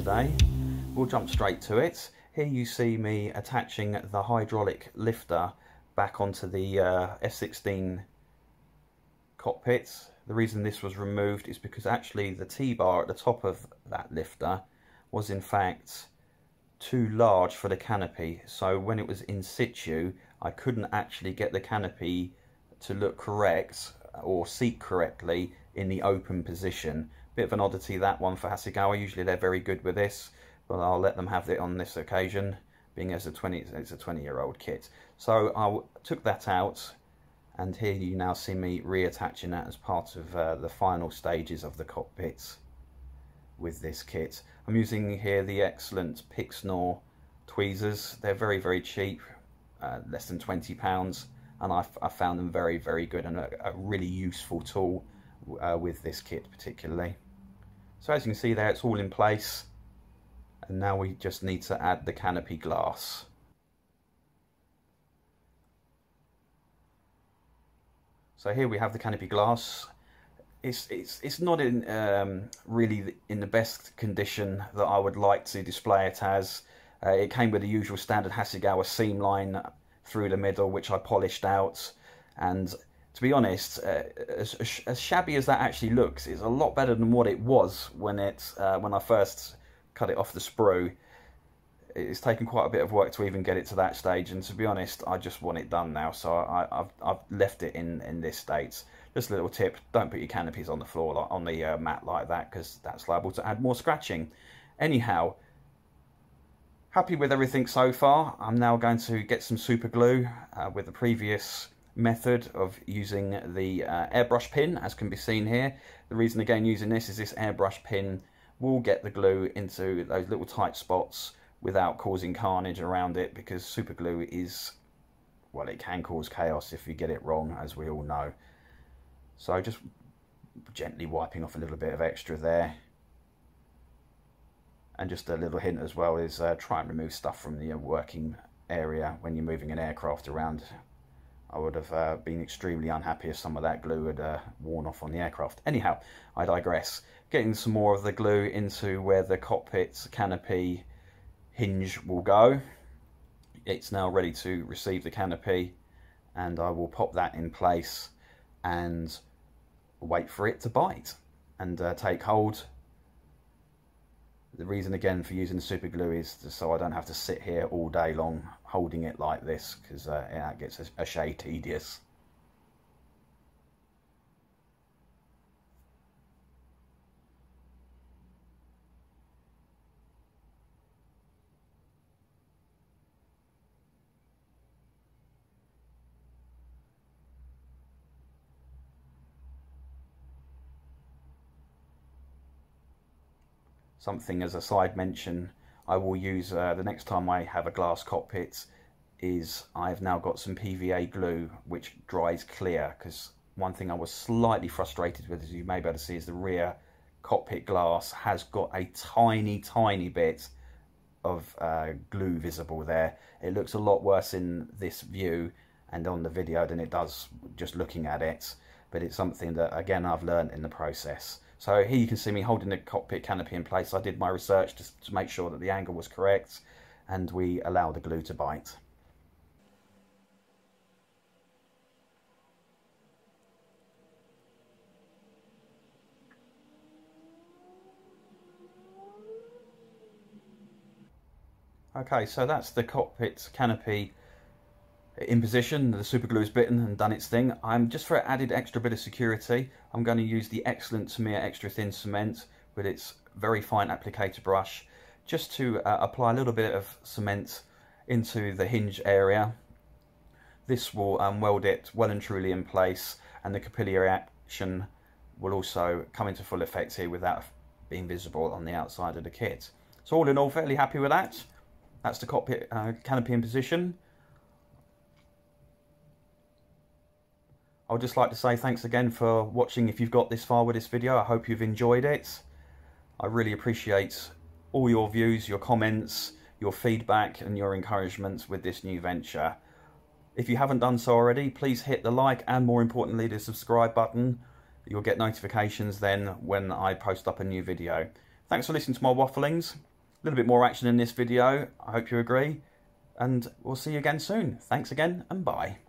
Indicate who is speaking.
Speaker 1: today. We'll jump straight to it. Here you see me attaching the hydraulic lifter back onto the F-16 cockpit. The reason this was removed is because actually the T-bar at the top of that lifter was in fact too large for the canopy, so when it was in situ I couldn't actually get the canopy to look correct or seat correctly in the open position. Bit of an oddity, that one, for Hasegawa. Usually they're very good with this, but I'll let them have it on this occasion, being as it's a 20-year-old kit. So I took that out, and here you now see me reattaching that as part of the final stages of the cockpit with this kit. I'm using here the excellent Pixnor tweezers. They're very, very cheap, less than £20, and I found them very, very good and a really useful tool with this kit particularly. So as you can see there, it's all in place, and now we just need to add the canopy glass. So here we have the canopy glass. It's not in really in the best condition that I would like to display it as. It came with the usual standard Hasegawa seam line through the middle, which I polished out, and to be honest, as shabby as that actually looks, it's a lot better than what it was when I first cut it off the sprue. It's taken quite a bit of work to even get it to that stage, and to be honest, I just want it done now, so I've left it in this state. Just a little tip: don't put your canopies on the floor, on the mat like that, because that's liable to add more scratching. Anyhow, happy with everything so far. I'm now going to get some super glue with the previous method of using the airbrush pin, as can be seen here. The reason again using this is this airbrush pin will get the glue into those little tight spots without causing carnage around it, because super glue is, well, it can cause chaos if you get it wrong, as we all know. So just gently wiping off a little bit of extra there, and just a little hint as well is try and remove stuff from the working area when you're moving an aircraft around. I would have been extremely unhappy if some of that glue had worn off on the aircraft. Anyhow, I digress. Getting some more of the glue into where the cockpit canopy hinge will go. It's now ready to receive the canopy, and I will pop that in place and wait for it to bite and take hold. The reason again for using the super glue is so I don't have to sit here all day long holding it like this, because yeah, it gets a shade tedious. Something as a side mention I will use the next time I have a glass cockpit is I've now got some PVA glue which dries clear, because one thing I was slightly frustrated with, as you may be able to see, is the rear cockpit glass has got a tiny bit of glue visible there. It looks a lot worse in this view and on the video than it does just looking at it, but it's something that again I've learned in the process. So here you can see me holding the cockpit canopy in place. I did my research to make sure that the angle was correct, and we allow the glue to bite. Okay, so that's the cockpit canopy in position. The super glue is bitten and done its thing. I'm just, for added extra bit of security, I'm going to use the excellent Tamiya extra thin cement with its very fine applicator brush, just to apply a little bit of cement into the hinge area. This will weld it well and truly in place, and the capillary action will also come into full effect here without being visible on the outside of the kit. So all in all, fairly happy with that. That's the cockpit canopy in position. I would just like to say thanks again for watching. If you've got this far with this video, I hope you've enjoyed it. I really appreciate all your views, your comments, your feedback and your encouragement with this new venture. If you haven't done so already, please hit the like and, more importantly, the subscribe button. You'll get notifications then when I post up a new video. Thanks for listening to my wafflings. little bit more action in this video. I hope you agree. And we'll see you again soon. Thanks again, and bye.